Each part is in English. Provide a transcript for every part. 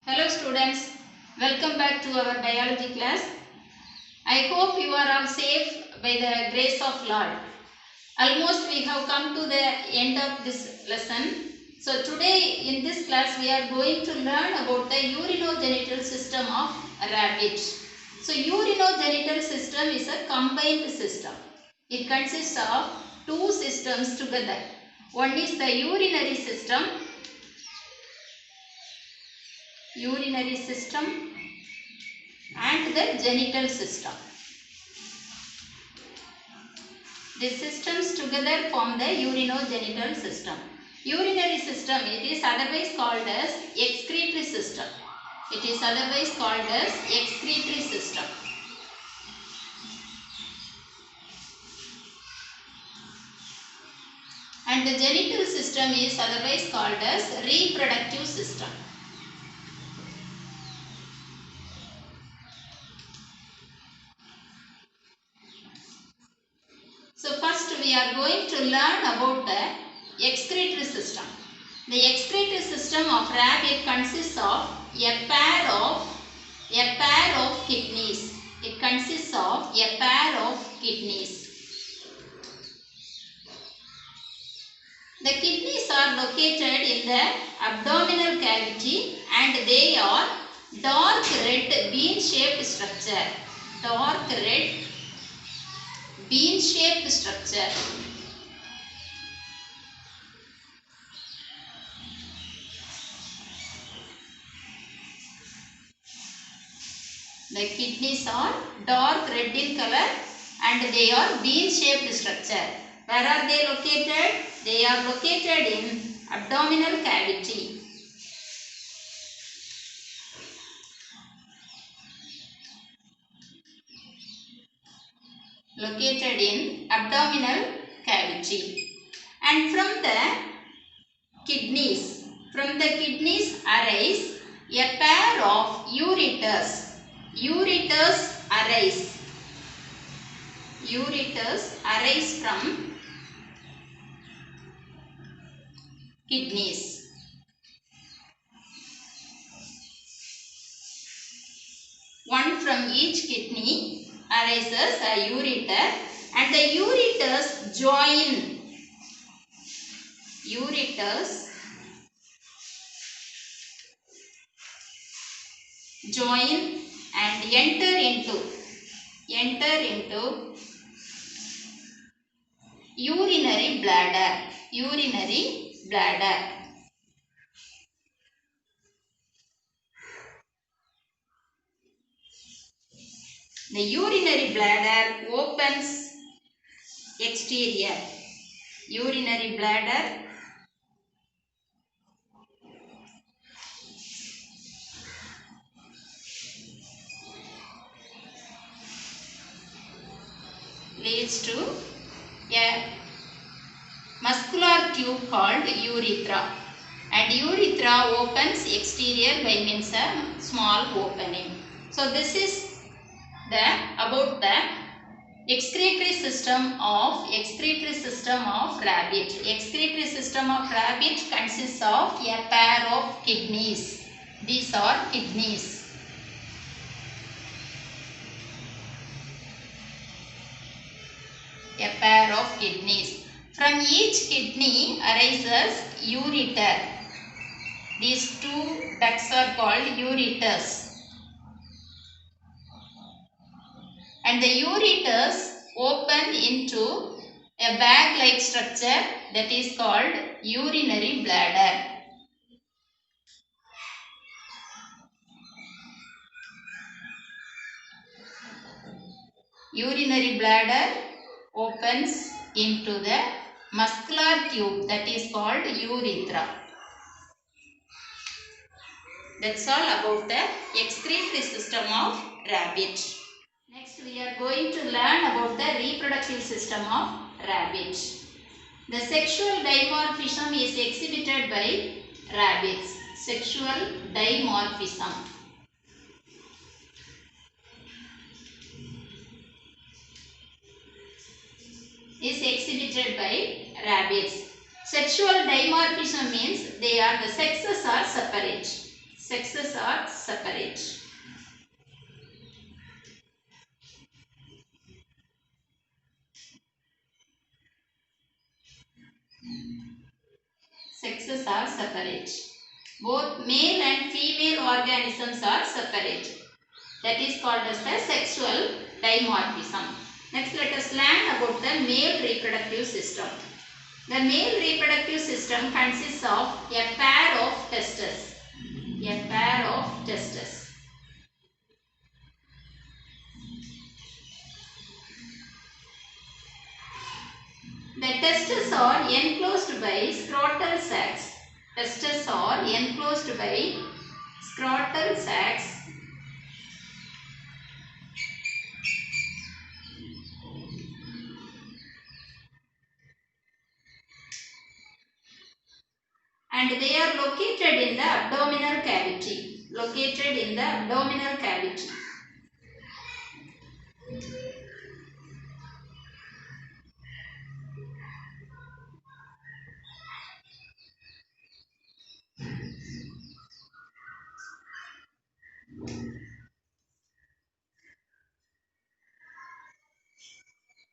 Hello students, welcome back to our biology class. I hope you are all safe by the grace of Lord. Almost we have come to the end of this lesson. So today in this class we are going to learn about the urinogenital system of rabbit. So urinogenital system is a combined system. It consists of two systems together. One is the urinary system and the genital system. These systems together form the urinogenital system. Urinary system, it is otherwise called as excretory system. And the genital system is otherwise called as reproductive system. So first we are going to learn about the excretory system. The excretory system of rabbit consists of a pair of kidneys. It consists of a pair of kidneys. The kidneys are located in the abdominal cavity and they are dark red bean-shaped structure. The kidneys are dark red in color and they are bean-shaped structure. Where are they located? They are located in abdominal cavity. And from the kidneys arise a pair of ureters. Ureters arise from kidneys. One from each kidney arises a ureter and the ureters join and enter into urinary bladder. The urinary bladder opens exterior. Urinary bladder leads to a muscular tube called urethra, and urethra opens exterior by means a small opening. So this is about the excretory system of rabbit. Excretory system of rabbit consists of a pair of kidneys. These are kidneys. A pair of kidneys. From each kidney arises ureter. These two ducts are called ureters. And the ureters open into a bag-like structure that is called urinary bladder. Urinary bladder opens into the muscular tube that is called urethra. That's all about the excretory system of rabbit. Next we are going to learn about the reproductive system of rabbit. The sexual dimorphism is exhibited by rabbits. Sexual dimorphism is exhibited by rabbits. Sexual dimorphism means the sexes are separate. Sexes are separate. Sexes are separate. Both male and female organisms are separate. That is called as the sexual dimorphism. Next, let us learn about the male reproductive system. The male reproductive system consists of a pair of testes. A pair of testes. The testes are enclosed by scrotal sacs. Testes are enclosed by scrotal sacs and they are located in the abdominal cavity. Located in the abdominal cavity.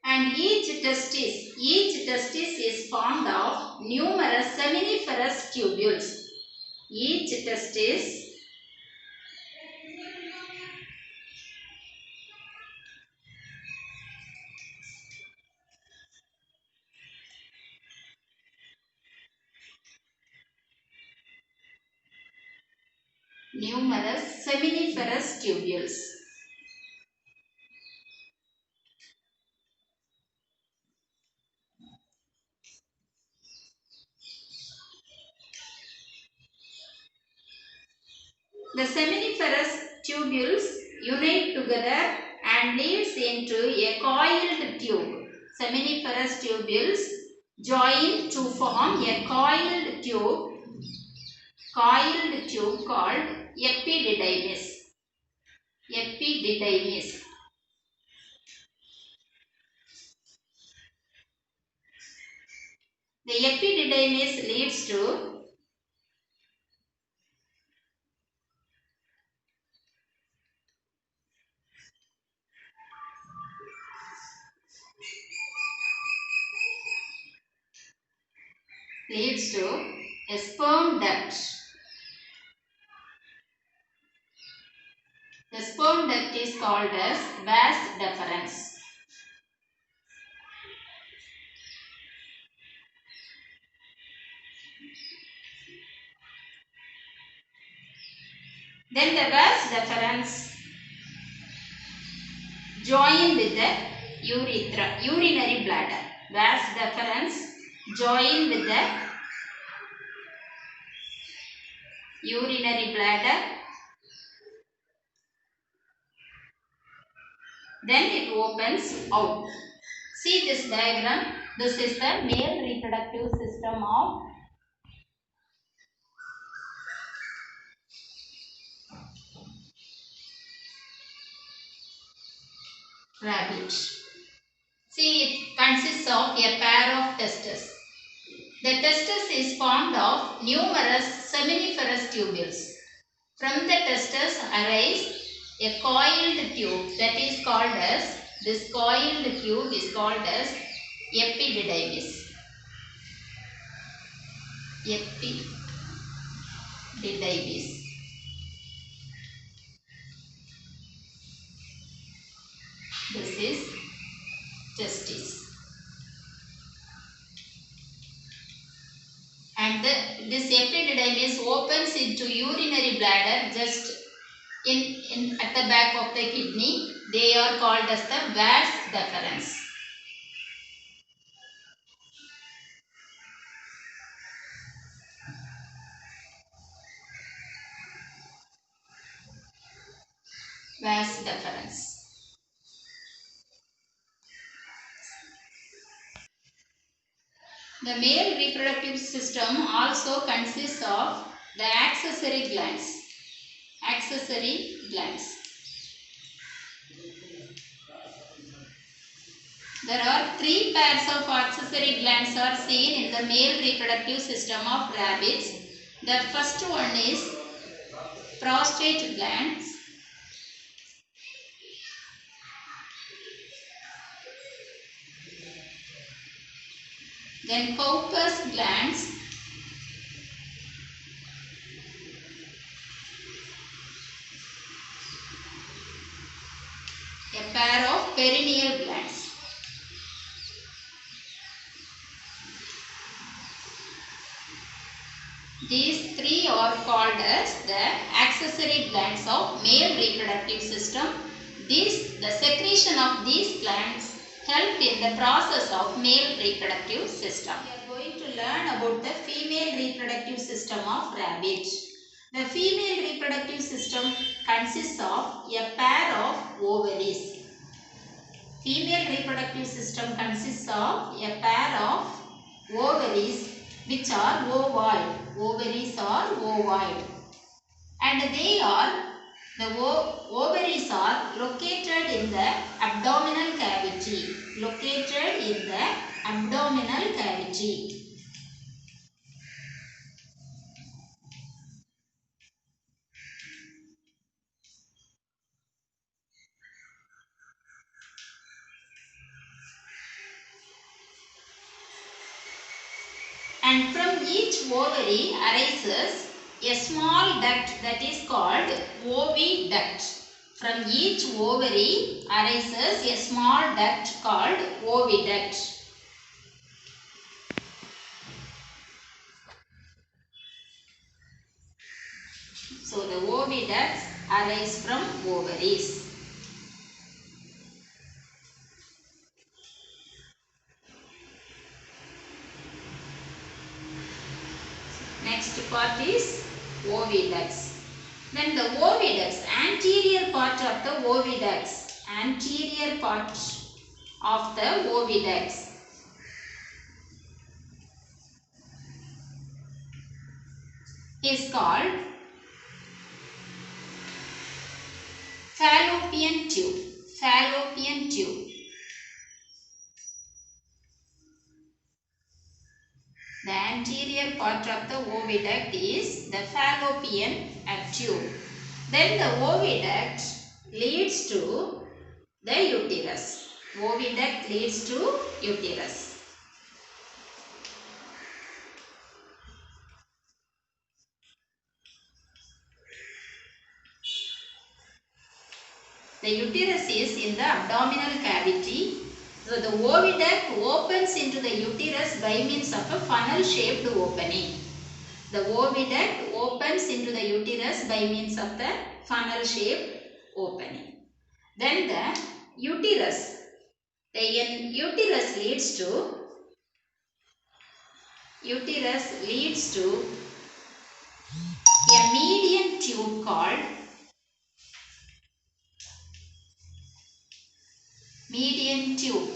And each testis is formed of numerous seminiferous tubules. Each testis numerous seminiferous tubules. The seminiferous tubules unite together and leads into a coiled tube. Seminiferous tubules join to form a coiled tube called epididymis. Epididymis. The epididymis leads to a sperm duct. The sperm duct is called as vas deferens. Then the vas deferens join with the urinary bladder. Vas deferens join with the urinary bladder. Then it opens out. See this diagram. This is the male reproductive system of rabbit. See, it consists of a pair of testes. The testis is formed of numerous seminiferous tubules. From the testis arise a coiled tube that is called as, this coiled tube is called as epididymis. Epididymis. This is testis. And this epididymis opens into urinary bladder just at the back of the kidney. They are called as the vas deferens. Vas deferens. The male reproductive system also consists of the accessory glands. Accessory glands. There are 3 pairs of accessory glands are seen in the male reproductive system of rabbits. The first one is prostate glands, then Cowper's glands, a pair of perineal glands. These three are called as the accessory glands of male reproductive system. The secretion of these glands help in the process of male reproductive system. We are going to learn about the female reproductive system of rabbit. The female reproductive system consists of a pair of ovaries. Female reproductive system consists of a pair of ovaries which are ovoid. Ovaries are ovoid. And the ovaries are located in the abdominal cavity. Located in the abdominal cavity. And from each ovary arises a small duct that is called oviduct. From each ovary arises a small duct called oviduct. So the oviducts arise from ovaries. Next part is oviducts. Then the oviducts, anterior part of the oviducts, anterior part of the oviducts is called fallopian tube. Fallopian tube. The anterior part of the oviduct is the fallopian tube. Then the oviduct leads to the uterus. Oviduct leads to uterus. The uterus is in the abdominal cavity. So the oviduct opens into the uterus by means of a funnel-shaped opening. The oviduct opens into the uterus by means of the funnel-shaped opening. Then the uterus. The uterus leads to a median tube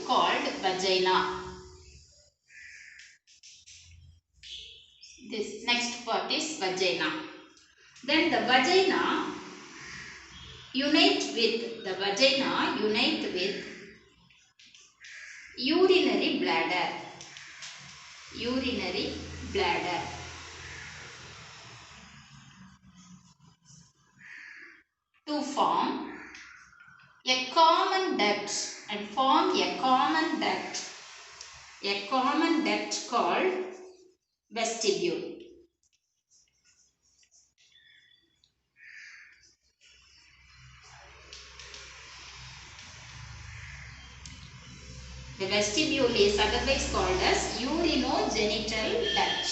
called vagina. This next part is vagina. Then the vagina unite with urinary bladder. Urinary bladder. To form a common duct and form a common duct called vestibule. The vestibule is otherwise called as urinogenital duct.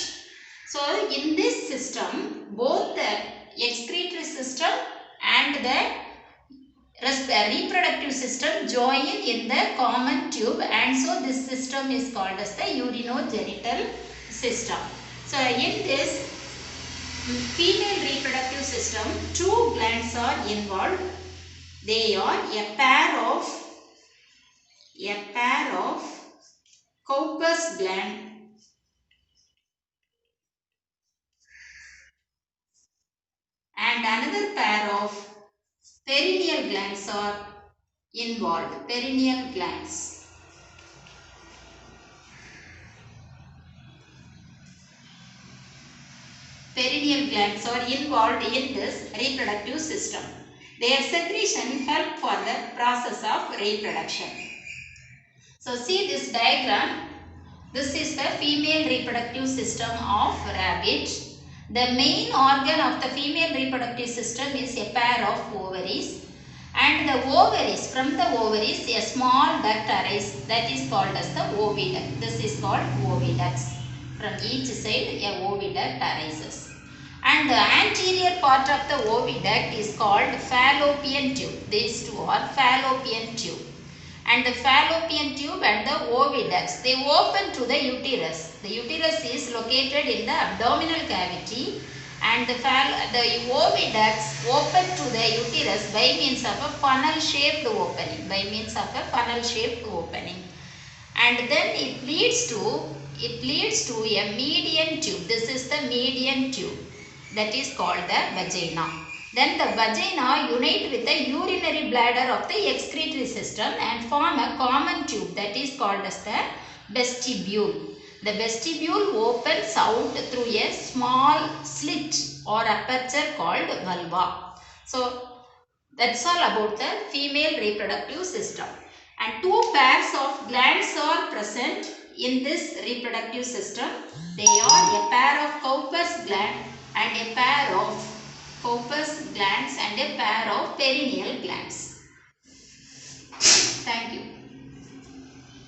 So in this system, both the excretory system and the reproductive system join in the common tube, and so this system is called as the urinogenital system. So in this female reproductive system, two glands are involved. They are a pair of Cowper's gland and another pair of perineal glands are involved. Perineal glands. perineal glands are involved in this reproductive system. Their secretion help for the process of reproduction. So see this diagram. This is the female reproductive system of rabbit. The main organ of the female reproductive system is a pair of ovaries. And the ovaries, from the ovaries, a small duct arises that is called as the oviduct. This is called oviducts. From each side, a oviduct arises. And the anterior part of the oviduct is called fallopian tube. These two are fallopian tube. And the fallopian tube and the oviducts, they open to the uterus. The uterus is located in the abdominal cavity, and the oviducts open to the uterus by means of a funnel shaped opening. And then it leads to a median tube. This is the median tube, that is called the vagina. Then the vagina unite with the urinary bladder of the excretory system and form a common tube, that is called as the vestibule. The vestibule opens out through a small slit or aperture called vulva. So that's all about the female reproductive system. And two pairs of glands are present in this reproductive system. They are a pair of Cowper's gland and a pair of perineal glands. Thank you.